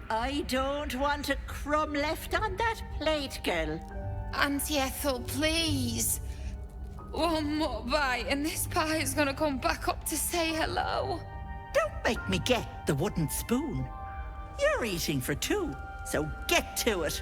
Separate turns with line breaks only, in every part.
I don't want a crumb left on that plate, girl.
Auntie Ethel, please. One more bite and this pie is gonna come back up to say hello.
Don't make me get the wooden spoon. You're eating for two, so get to it.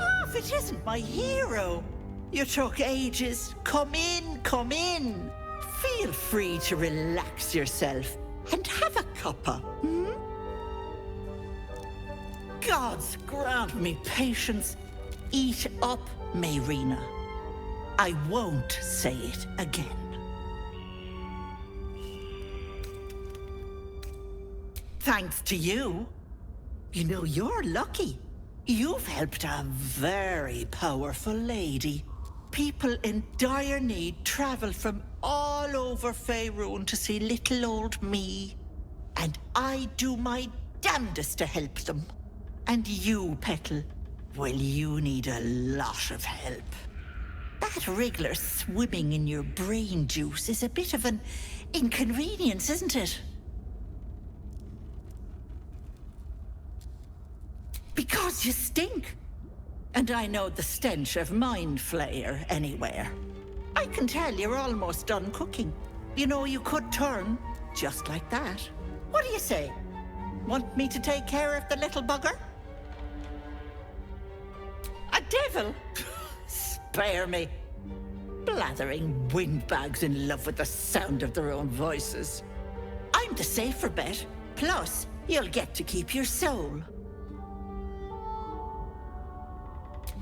Oh, if it isn't my hero. You took ages. Come in, come in. Feel free to relax yourself and have a cuppa, hmm? Gods grant me patience. Eat up, Mayrina. I won't say it again. Thanks to you. You know, you're lucky. You've helped a very powerful lady. People in dire need travel from all over Faerun to see little old me. And I do my damnedest to help them. And you, Petal, well, you need a lot of help. That wriggler swimming in your brain juice is a bit of an inconvenience, isn't it? Because you stink. And I know the stench of mind flayer anywhere. I can tell you're almost done cooking. You know, you could turn just like that. What do you say? Want me to take care of the little bugger? A devil? Spare me. Blathering windbags in love with the sound of their own voices. I'm the safer bet. Plus, you'll get to keep your soul.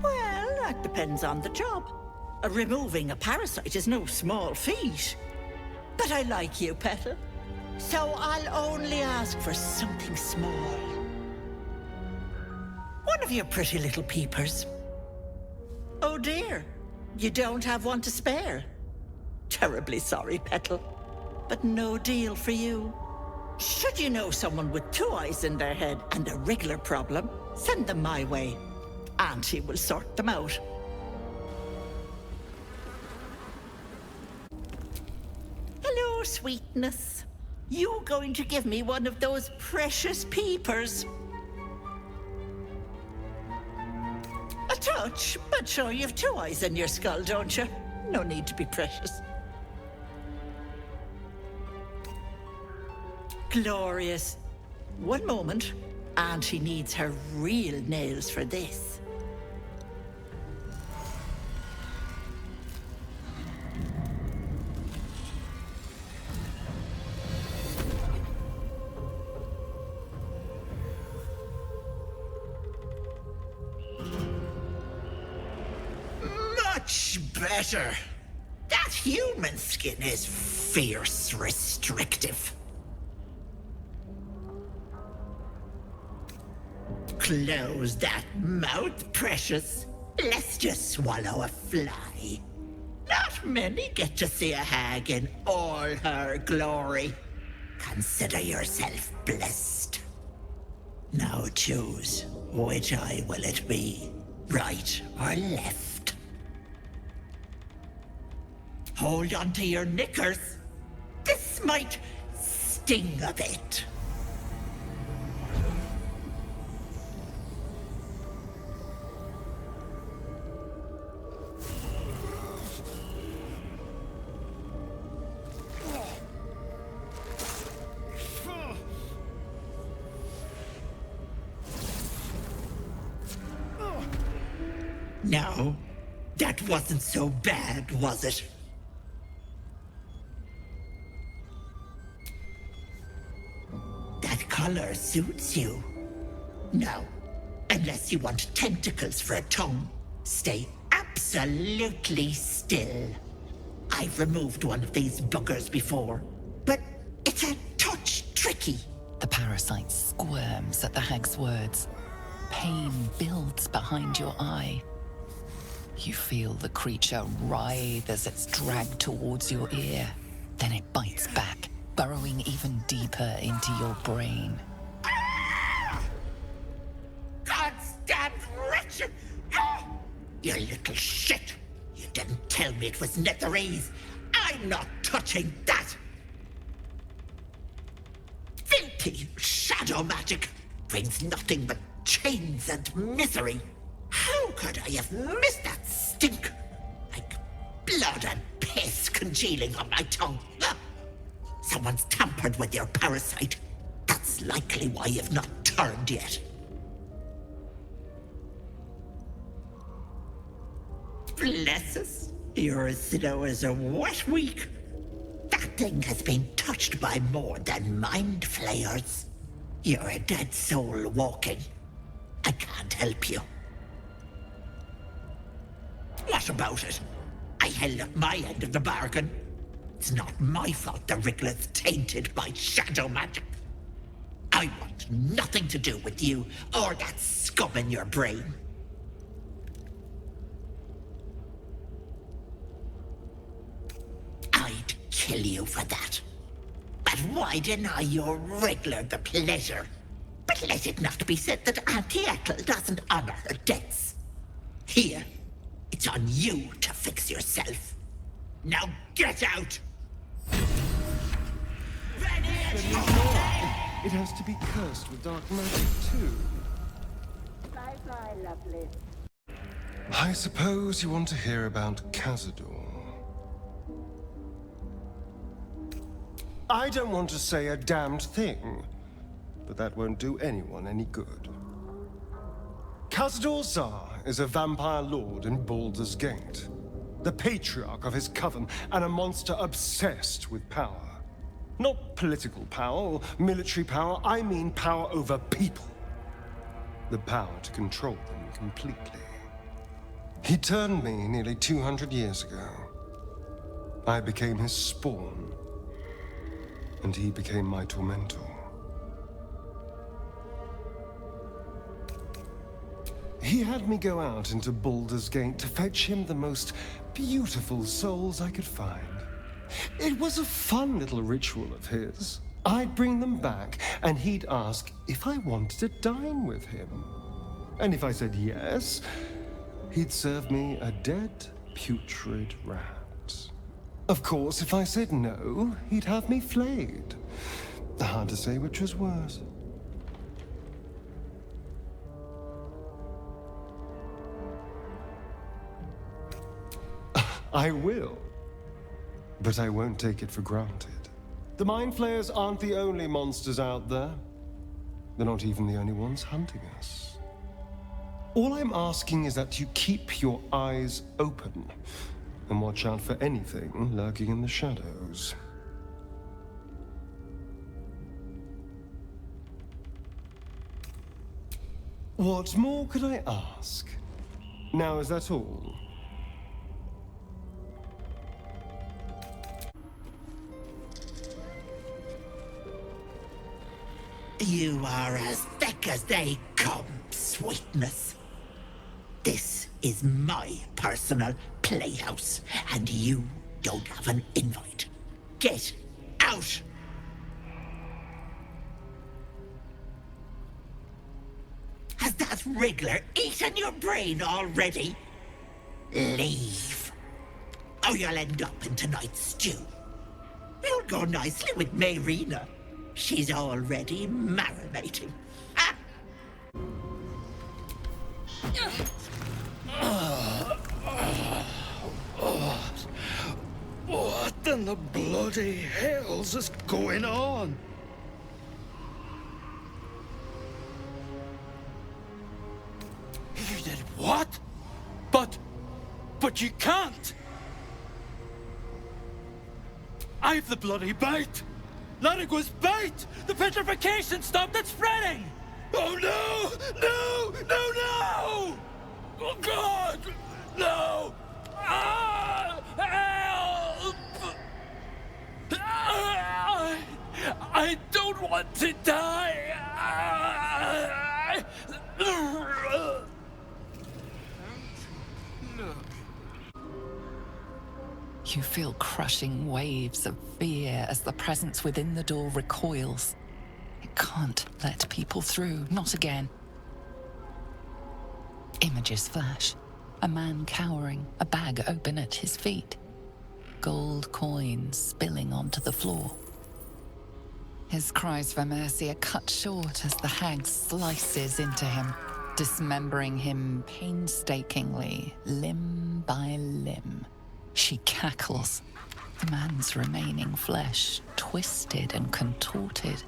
Well, that depends on the job. Removing a parasite is no small feat. But I like you, Petal. So I'll only ask for something small. One of your pretty little peepers. Oh dear, you don't have one to spare. Terribly sorry, Petal, but no deal for you. Should you know someone with two eyes in their head and a wriggler problem, send them my way. Auntie will sort them out. Hello, sweetness. You going to give me one of those precious peepers? A touch, but sure you've two eyes in your skull, don't you? No need to be precious. Glorious. One moment. Auntie needs her real nails for this. Much better. That human skin is fierce restrictive. Close that mouth, precious. Let's just swallow a fly. Not many get to see a hag in all her glory. Consider yourself blessed. Now choose, which eye will it be? Right or left? Hold on to your knickers. This might sting a bit. No, that wasn't so bad, was it? That color suits you. No, unless you want tentacles for a tongue, stay absolutely still. I've removed one of these buggers before, but it's a touch tricky.
The parasite squirms at the hag's words. Pain builds behind your eye. You feel the creature writhe as it's dragged towards your ear. Then it bites back, burrowing even deeper into your brain.
Goddamn wretched! You little shit! You didn't tell me it was Netherese. I'm not touching that! Filthy shadow magic! brings nothing but chains and misery. How could I have missed that stink? Like blood and piss congealing on my tongue. Someone's tampered with your parasite. That's likely why you've not turned yet. Bless us. You're as slow as a wet week. That thing has been touched by more than mind flayers. You're a dead soul walking. I can't help you. What about it? I held up my end of the bargain. It's not my fault the Wriggler's tainted by shadow magic. I want nothing to do with you or that scum in your brain. I'd kill you for that. But why deny your Wriggler the pleasure? But let it not be said that Auntie Ethel doesn't honor her debts. Here, it's on you to fix yourself. Now get out!
It has to be cursed with dark magic, too.
Bye-bye, lovely.
I suppose you want to hear about Cazador. I don't want to say a damned thing, but that won't do anyone any good. Cazador Tsar is a vampire lord in Baldur's Gate, the patriarch of his coven, and a monster obsessed with power. Not political power or military power, I mean power over people. The power to control them completely. He turned me nearly 200 years ago. I became his spawn, and he became my tormentor. He had me go out into Baldur's Gate to fetch him the most beautiful souls I could find. It was a fun little ritual of his. I'd bring them back, and he'd ask if I wanted to dine with him. And if I said yes, he'd serve me a dead, putrid rat. Of course, if I said no, he'd have me flayed. Hard to say which was worse. I will. But I won't take it for granted. The Mind Flayers aren't the only monsters out there. They're not even the only ones hunting us. All I'm asking is that you keep your eyes open and watch out for anything lurking in the shadows. What more could I ask? Now, is that all?
You are as thick as they come, sweetness. This is my personal playhouse, and you don't have an invite. Get out! Has that Wriggler eaten your brain already? Leave. Or you'll end up in tonight's stew. You'll go nicely with Mayrina. She's already marinating. Ah!
What in the bloody hell's is going on? You did what? But you can't! I've the bloody bite! Larigua's bite! The petrification stopped it spreading! Oh no! No! No, no! Oh God! No! Ah! Help! Ah! I don't want to die! Ah!
You feel crushing waves of fear as the presence within the door recoils. It can't let people through, not again. Images flash. A man cowering, a bag open at his feet. Gold coins spilling onto the floor. His cries for mercy are cut short as the hag slices into him, dismembering him painstakingly, limb by limb. She cackles, the man's remaining flesh twisted and contorted,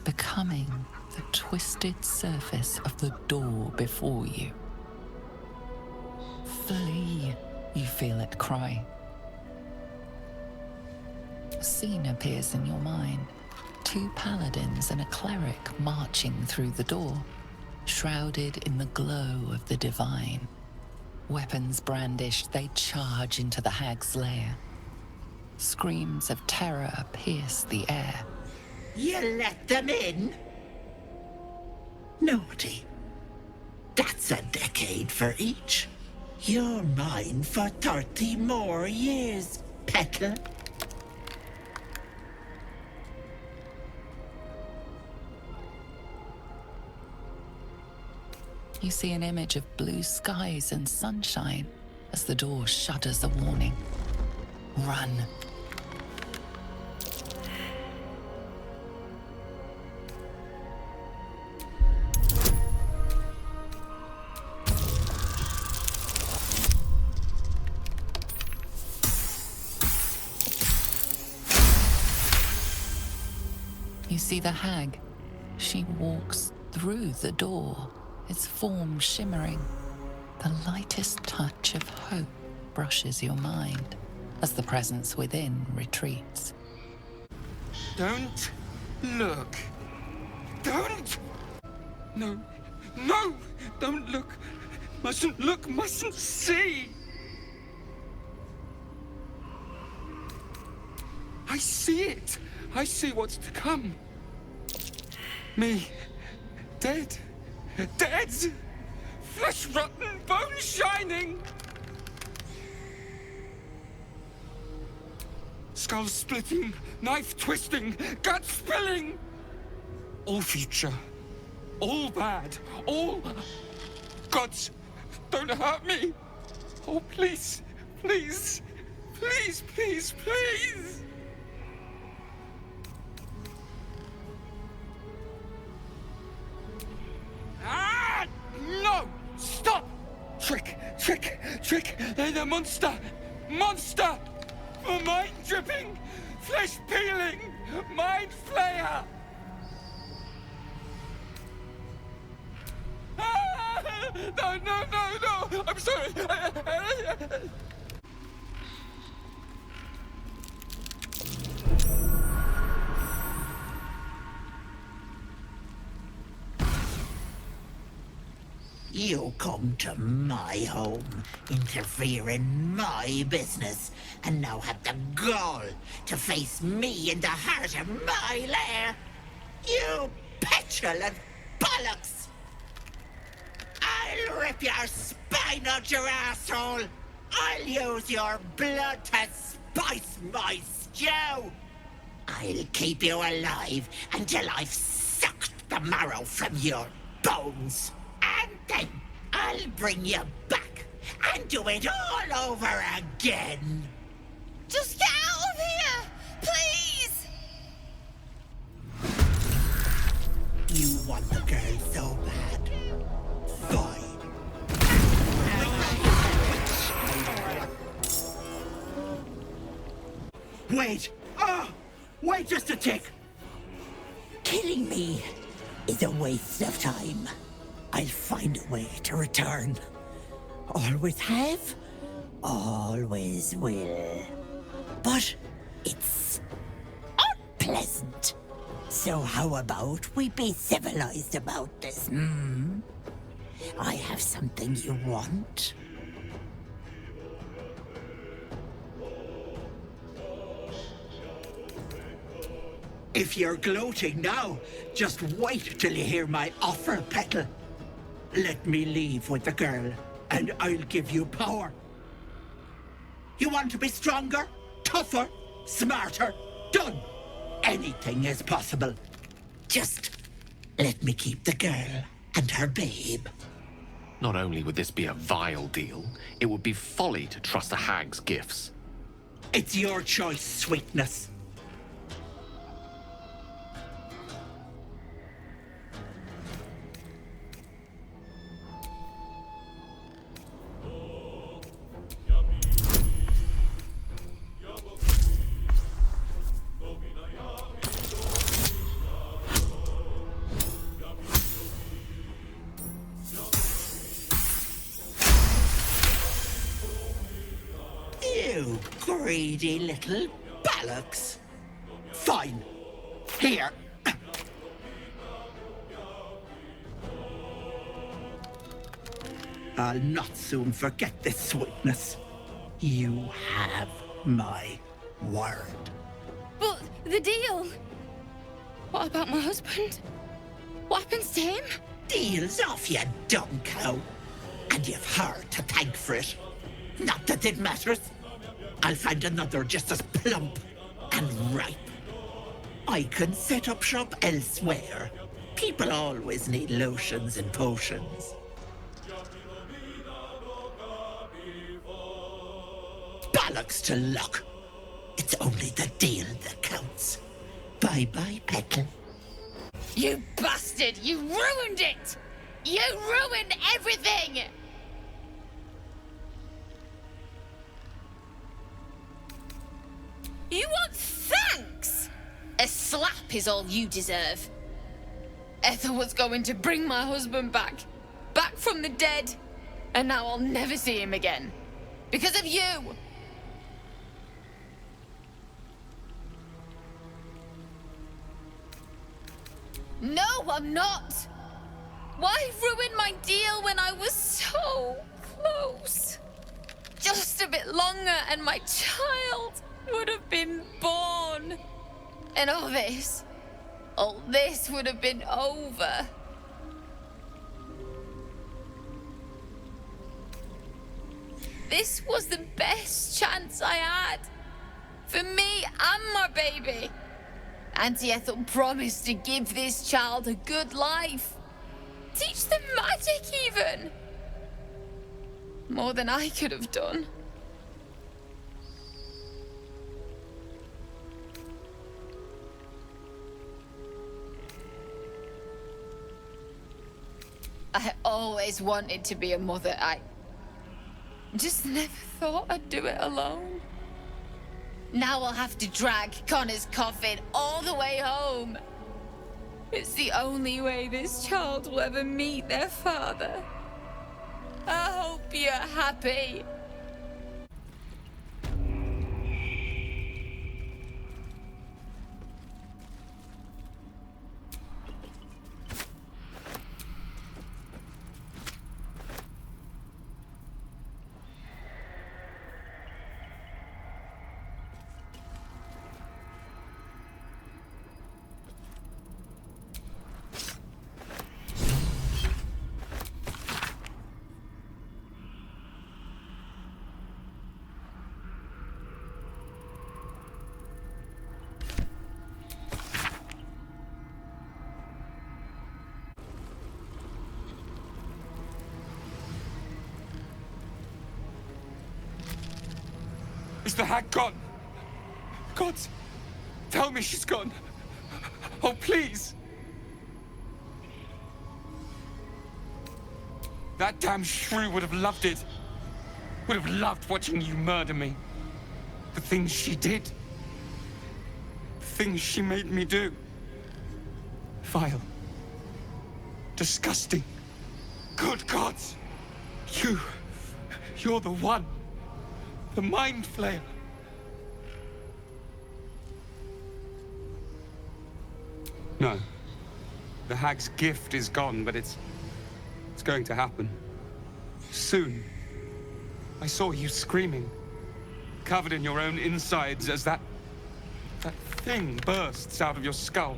becoming the twisted surface of the door before you. Flee, you feel it cry. A scene appears in your mind. 2 paladins and a cleric marching through the door, shrouded in the glow of the divine. Weapons brandished, they charge into the hag's lair. Screams of terror pierce the air.
You let them in? Naughty. That's a decade for each. You're mine for 30 more years, Petal.
You see an image of blue skies and sunshine as the door shudders a warning. Run. You see the hag. She walks through the door, its form shimmering. The lightest touch of hope brushes your mind as the presence within retreats.
Don't look. Don't! No, no! Don't look! Mustn't look, mustn't see! I see it! I see what's to come. Me, dead. Dead! Flesh rotten, bone shining! Skull splitting, knife twisting, gut spilling! All future, all bad, all... Gods, don't hurt me! Oh, please, please, please, please, please! Ah! No! Stop! Trick! Trick! Trick! The monster! Monster! Mind dripping! Flesh peeling! Mind flayer! Ah! No, no, no, no! I'm sorry!
You come to my home, interfere in my business, and now have the gall to face me in the heart of my lair. You petulant bollocks! I'll rip your spine out your asshole! I'll use your blood to spice my stew! I'll keep you alive until I've sucked the marrow from your bones! And then I'll bring you back and do it all over again.
Just get out of here! Please!
You want the girl so bad. Fine. Wait! Oh! Wait just a tick! Killing me is a waste of time. I'll find a way to return. Always have, always will. But it's unpleasant. So how about we be civilized about this, I have something you want. If you're gloating now, just wait till you hear my offer, Petal. Let me leave with the girl, and I'll give you power. You want to be stronger, tougher, smarter? Done. Anything is possible. Just let me keep the girl and her babe.
Not only would this be a vile deal, it would be folly to trust a hag's gifts.
It's your choice, sweetness. You greedy little bollocks. Fine. Here. I'll not soon forget this sweetness. You have my word.
But the deal? What about my husband? What happens to him?
Deal's off, you dumb cow. And you've her to thank for it. Not that it matters. I'll find another just as plump and ripe. I can set up shop elsewhere. People always need lotions and potions. Bollocks to luck. It's only the deal that counts. Bye-bye, Petal.
You bastard! You ruined it! You ruined everything! You want thanks? A slap is all you deserve. Ethel was going to bring my husband back. Back from the dead. And now I'll never see him again. Because of you! No, I'm not! Why ruin my deal when I was so close? Just a bit longer and my child would have been born. And all this would have been over. This was the best chance I had. For me and my baby. Auntie Ethel promised to give this child a good life. Teach them magic, even. More than I could have done. I always wanted to be a mother. I just never thought I'd do it alone. Now I'll have to drag Connor's coffin all the way home. It's the only way this child will ever meet their father. I hope you're happy.
Is the hag gone? God, tell me she's gone. Oh, please. That damn shrew would have loved it. Would have loved watching you murder me. The things she did. The things she made me do. Vile. Disgusting. Good gods. You're the one. The Mind Flayer. No. The hag's gift is gone, but it's going to happen. Soon. I saw you screaming, covered in your own insides as that thing bursts out of your skull.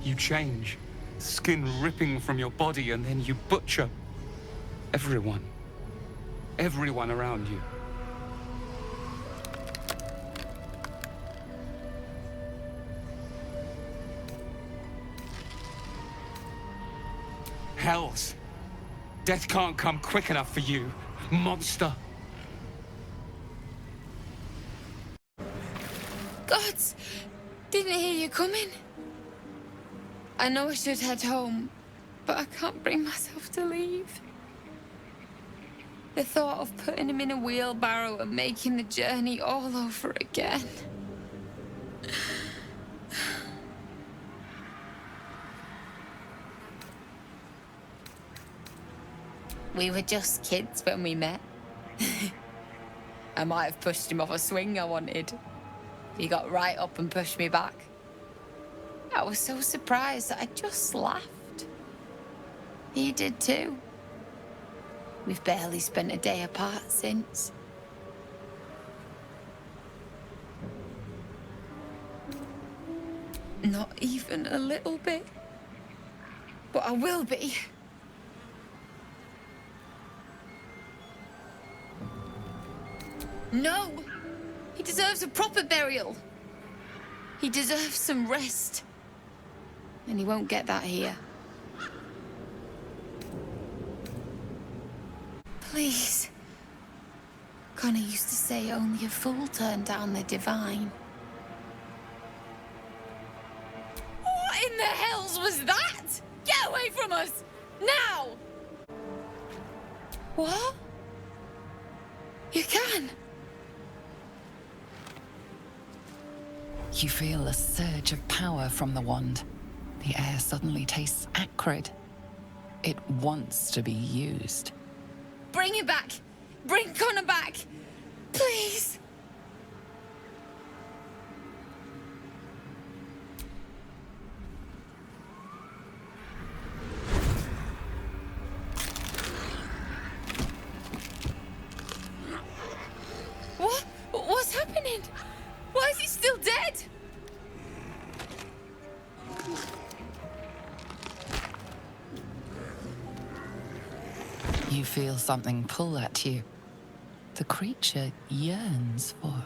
You change, skin ripping from your body, and then you butcher everyone. Everyone around you. Hells. Death can't come quick enough for you, monster.
Gods, didn't hear you coming. I know I should head home, but I can't bring myself to leave. The thought of putting him in a wheelbarrow and making the journey all over again. We were just kids when we met. I might have pushed him off a swing I wanted. He got right up and pushed me back. I was so surprised that I just laughed. He did too. We've barely spent a day apart since. Not even a little bit. But I will be. No! He deserves a proper burial. He deserves some rest. And he won't get that here. Please. Connor used to say only a fool turned down the divine. What in the hells was that? Get away from us! Now! What? You can?
You feel a surge of power from the wand. The air suddenly tastes acrid. It wants to be used.
Bring him back! Bring Connor back! Please! What? What's happening? Why is he still dead?
You feel something pull at you. The creature yearns for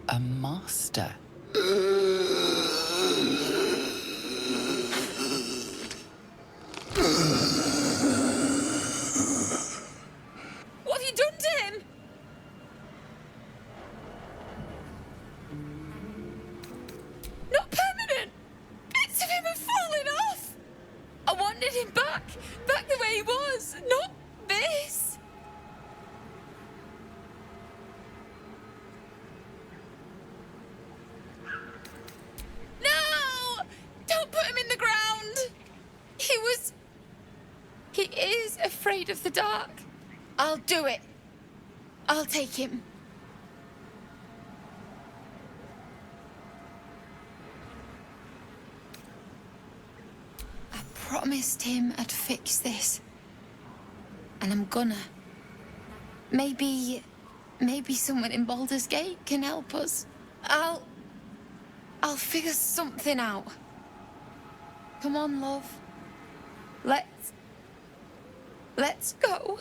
a master.
What have you done to him? Not permanent! Bits of him have fallen off! I wanted him back the way he was, not this! No! Don't put him in the ground! He is afraid of the dark. I'll do it. I'll take him. I promised him I'd fix this. And I'm gonna. Maybe someone in Baldur's Gate can help us. I'll figure something out. Come on, love. Let's go.